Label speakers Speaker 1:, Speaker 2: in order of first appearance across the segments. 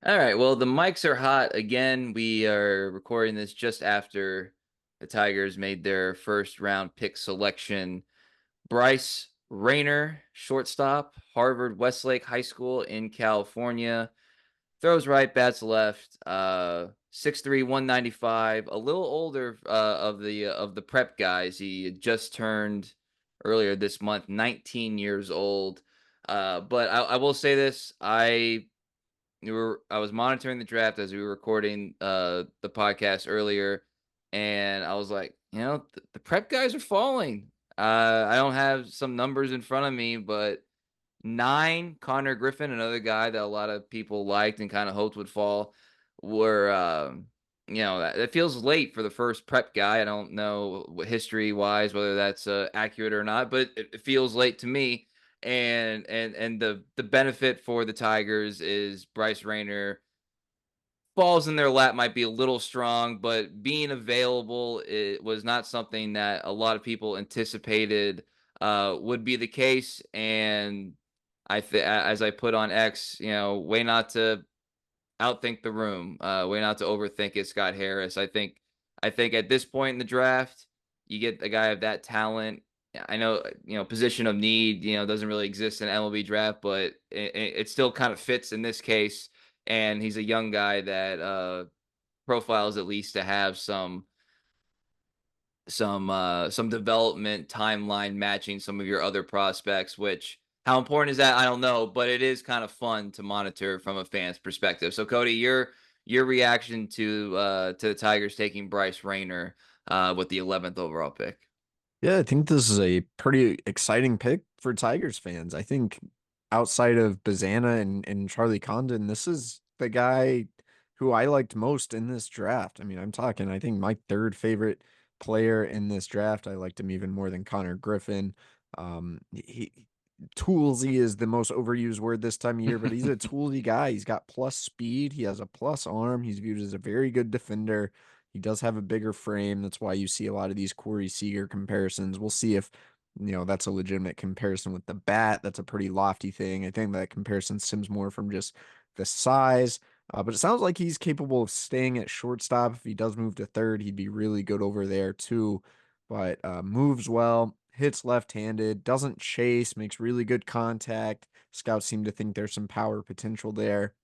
Speaker 1: All right. Well, the mics are hot again. We are recording this just after the Tigers made their first round pick selection. Bryce Rainer, shortstop, Harvard Westlake High School in California. Throws right, bats left. 6'3", 195. A little older of the prep guys. He had just turned earlier this month, 19 years old. But I will say this: I was monitoring the draft as we were recording the podcast earlier, and I was like, the prep guys are falling. I don't have some numbers in front of me, but 9, Connor Griffin, another guy that a lot of people liked and kind of hoped would fall, were it feels late for the first prep guy. I don't know history wise whether that's accurate or not, but it feels late to me. And the benefit for the Tigers is Bryce Rainer falls in their lap might be a little strong, but being available, it was not something that a lot of people anticipated would be the case. And as I put on X, way not to outthink the room, way not to overthink it. Scott Harris, I think at this point in the draft, you get a guy of that talent. I know, position of need, doesn't really exist in MLB draft, but it still kind of fits in this case. And he's a young guy that profiles at least to have some development timeline matching some of your other prospects, which how important is that? I don't know, but it is kind of fun to monitor from a fan's perspective. So Cody, your reaction to the Tigers taking Bryce Rainer with the 11th overall pick.
Speaker 2: Yeah, I think this is a pretty exciting pick for Tigers fans. I think outside of Bazana and Charlie Condon, this is the guy who I liked most in this draft. I mean, I think my third favorite player in this draft. I liked him even more than Connor Griffin. He toolsy is the most overused word this time of year, but he's a toolsy guy. He's got plus speed. He has a plus arm. He's viewed as a very good defender. He does have a bigger frame. That's why you see a lot of these Corey Seager comparisons. We'll see if, that's a legitimate comparison with the bat. That's a pretty lofty thing. I think that comparison stems more from just the size. But it sounds like he's capable of staying at shortstop. If he does move to third, he'd be really good over there too. But moves well, hits left-handed, doesn't chase, makes really good contact. Scouts seem to think there's some power potential there.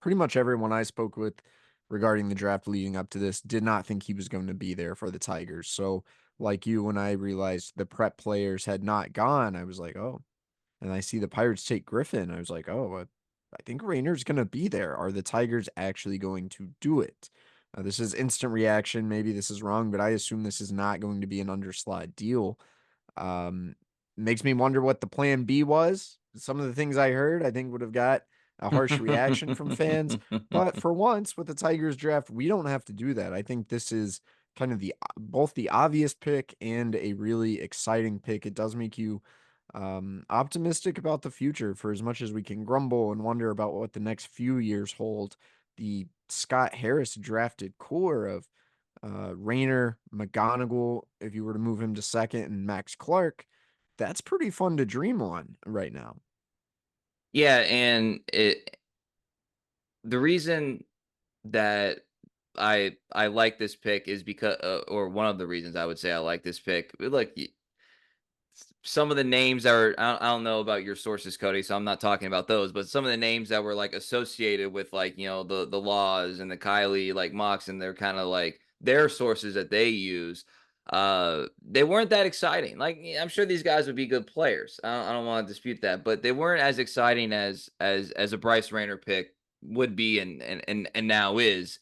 Speaker 2: Pretty much everyone I spoke with regarding the draft leading up to this did not think he was going to be there for the Tigers. So, like you, when I realized the prep players had not gone, I was like, oh. And I see the Pirates take Griffin. I was like, oh, I think Rainer's going to be there. Are the Tigers actually going to do it? This is instant reaction. Maybe this is wrong, but I assume this is not going to be an underslot deal. Um, Makes me wonder what the plan B was. Some of the things I heard, I think would have got a harsh reaction from fans. But for once, with the Tigers draft, we don't have to do that. I think this is kind of the both the obvious pick and a really exciting pick. It does make you optimistic about the future. For as much as we can grumble and wonder about what the next few years hold, the Scott Harris drafted core of Rayner, McGonigal, if you were to move him to second, and Max Clark, that's pretty fun to dream on right now.
Speaker 1: Yeah, and the reason that I like this pick is because, or one of the reasons I would say I like this pick. Like some of the names that are, I don't know about your sources, Cody, so I'm not talking about those, but some of the names that were like associated with like, the laws and the Kylie like mocks and they're kind of like their sources that they use, they weren't that exciting. Like I'm sure these guys would be good players. I don't want to dispute that, but they weren't as exciting as a Bryce Rainer pick would be and now is.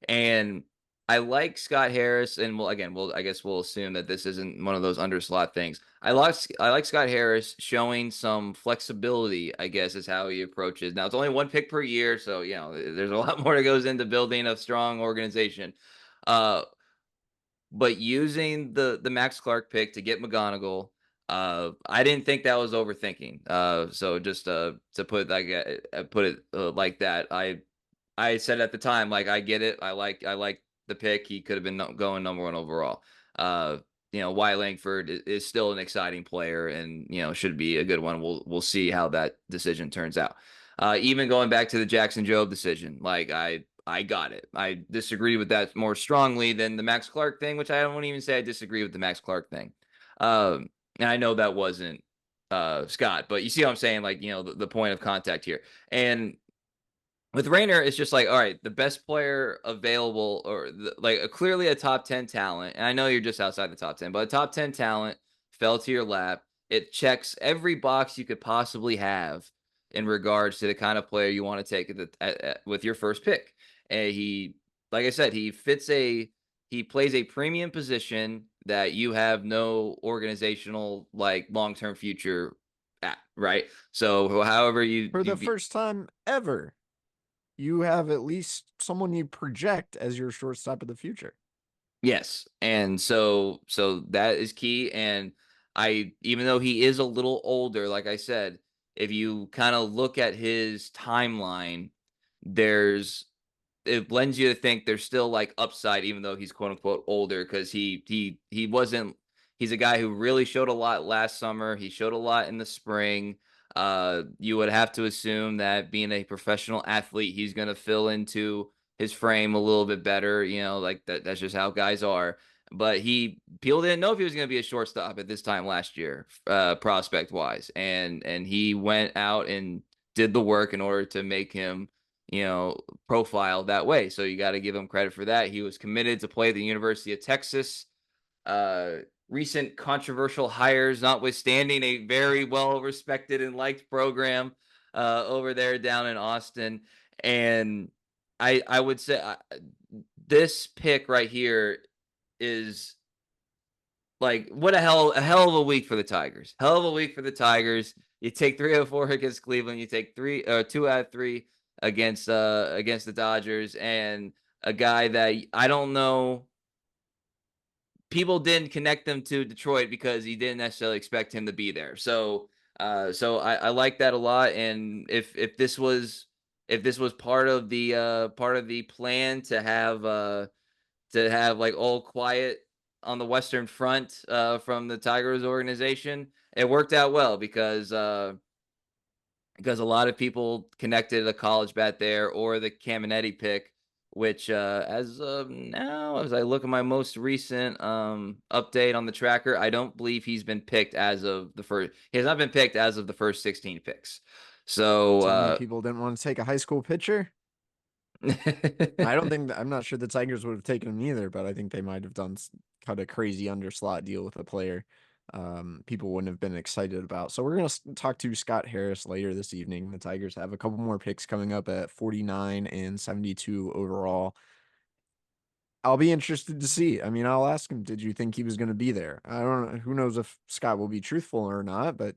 Speaker 1: And I like Scott Harris, and I guess we'll assume that this isn't one of those underslot things. I like Scott Harris showing some flexibility, I guess is how he approaches. Now it's only one pick per year, so there's a lot more that goes into building a strong organization. Uh, but using the Max Clark pick to get McGonigal, I didn't think that was overthinking. So just to put it like that, I said at the time, like I get it. I like the pick. He could have been going number one overall. Wyatt Langford is still an exciting player, and should be a good one. We'll see how that decision turns out. Even going back to the Jackson Jobe decision, like I got it. I disagree with that more strongly than the Max Clark thing, which I don't even say I disagree with the Max Clark thing. And I know that wasn't Scott, but you see what I'm saying? Like, the point of contact here. And with Rainer, it's just like, all right, the best player available, or clearly a top 10 talent. And I know you're just outside the top 10, but a top 10 talent fell to your lap. It checks every box you could possibly have in regards to the kind of player you want to take with your first pick. And like I said, he plays a premium position that you have no organizational, like, long term future at, right? So, however
Speaker 2: For the first time ever, you have at least someone you project as your shortstop of the future.
Speaker 1: Yes. And so that is key. And even though he is a little older, like I said, if you kind of look at his timeline, there's it lends you to think there's still like upside, even though he's quote unquote older, because he wasn't he's a guy who really showed a lot last summer. He showed a lot in the spring. You would have to assume that being a professional athlete, he's going to fill into his frame a little bit better. Like that's just how guys are. But people didn't know if he was going to be a shortstop at this time last year, prospect wise, and he went out and did the work in order to make him profile that way. So you got to give him credit for that. He was committed to play at the University of Texas. Uh, Recent controversial hires, notwithstanding, a very well respected and liked program over there down in Austin. And I would say this pick right here is like, what a hell of a week for the Tigers. Hell of a week for the Tigers. You take 304 against Cleveland. You take 2 out of 3 against the Dodgers, and a guy that I don't know, people didn't connect them to Detroit because he didn't necessarily expect him to be there. So I like that a lot. And if this was part of the plan to have like all quiet on the Western Front from the Tigers organization, it worked out well because a lot of people connected a college bat there or the Caminetti pick, which as of now, as I look at my most recent update on the tracker, I don't believe he's been picked as of the first. He has not been picked as of the first 16 picks. So
Speaker 2: So many people didn't want to take a high school pitcher. I don't think I'm not sure the Tigers would have taken him either, but I think they might have cut a crazy underslot deal with a player people wouldn't have been excited about. So we're going to talk to Scott Harris later this evening. The Tigers have a couple more picks coming up at 49 and 72 overall. I'll be interested to see. I mean, I'll ask him, did you think he was going to be there? I don't know. Who knows if Scott will be truthful or not, but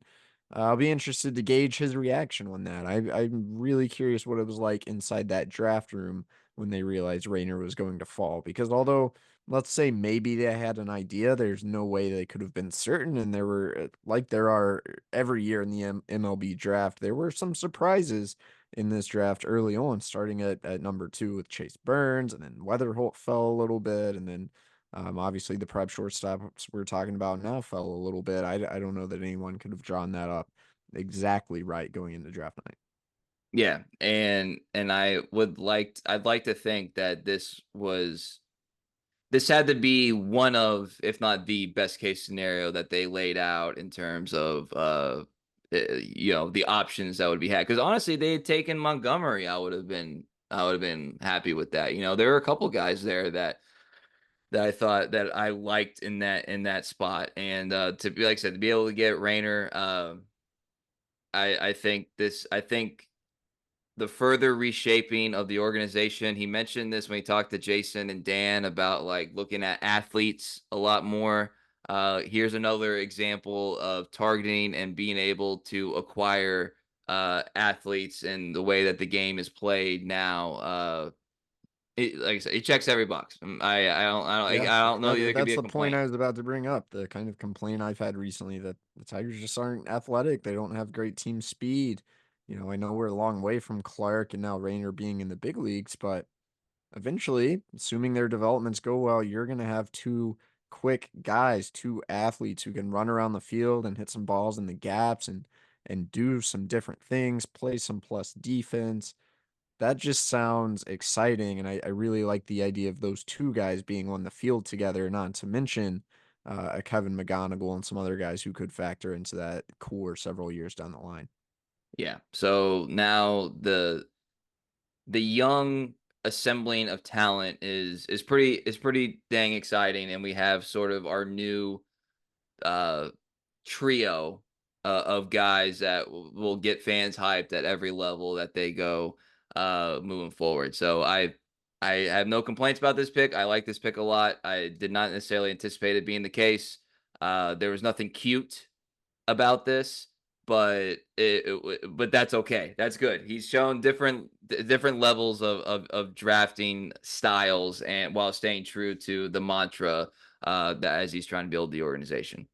Speaker 2: I'll be interested to gauge his reaction on that. I'm really curious what it was like inside that draft room when they realized Rainer was going to fall. Because although, let's say maybe they had an idea, there's no way they could have been certain. And there were, like there are every year in the MLB draft, there were some surprises in this draft early on, starting at number 2 with Chase Burns, and then Weatherholt fell a little bit, and then obviously the prep shortstops we're talking about now fell a little bit. I don't know that anyone could have drawn that up exactly right going into draft night.
Speaker 1: yeah, and I'd like to think that this had to be one of, if not the best case scenario that they laid out in terms of the options that would be had. Because honestly, they had taken Montgomery, I would have been happy with that. There were a couple guys there that I thought that I liked in that spot, and to be, like I said, to be able to get Rayner, I think the further reshaping of the organization. He mentioned this when he talked to Jason and Dan about like looking at athletes a lot more. Here's another example of targeting and being able to acquire athletes and the way that the game is played now. Like I said, he checks every box.
Speaker 2: Yeah,
Speaker 1: I don't know that there could be
Speaker 2: that's
Speaker 1: a
Speaker 2: the point
Speaker 1: complaint.
Speaker 2: I was about to bring up. The kind of complaint I've had recently that the Tigers just aren't athletic. They don't have great team speed. I know we're a long way from Clark and now Rainer being in the big leagues, but eventually, assuming their developments go well, you're going to have two quick guys, two athletes who can run around the field and hit some balls in the gaps. And and do some different things, play some plus defense. That just sounds exciting, and I really like the idea of those two guys being on the field together, not to mention a Kevin McGonigal and some other guys who could factor into that core several years down the line.
Speaker 1: Yeah. So now the young assembling of talent is pretty dang exciting, and we have sort of our new uh trio of guys that will get fans hyped at every level that they go moving forward. So I have no complaints about this pick. I like this pick a lot. I did not necessarily anticipate it being the case. There was nothing cute about this, but but that's okay. That's good. He's shown different levels of drafting styles, and while staying true to the mantra that as he's trying to build the organization.